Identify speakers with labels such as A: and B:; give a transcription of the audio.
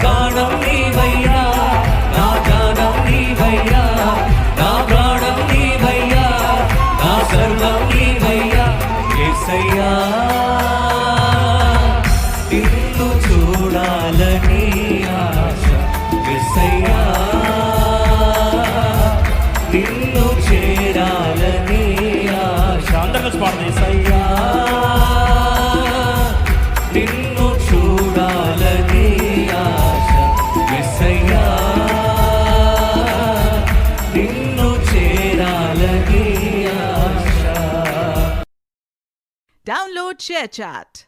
A: ప్రాణం నీవయ్యా, నా గానం నీవయ్యా, నా ప్రాణం నీవయ్యా, నా సర్వం నీవయ్యా యేసయ్యా. నిన్ను చూడాలని ఆశ యేసయ్యా, నిన్ను చేరాలని ఆశ. అందరూ పాడదాం. యేసయ్యా నిన్ను చూడాలని ఆశ యేసయ్యా, నిన్ను చేరాలని ఆశ.
B: Download ShareChat.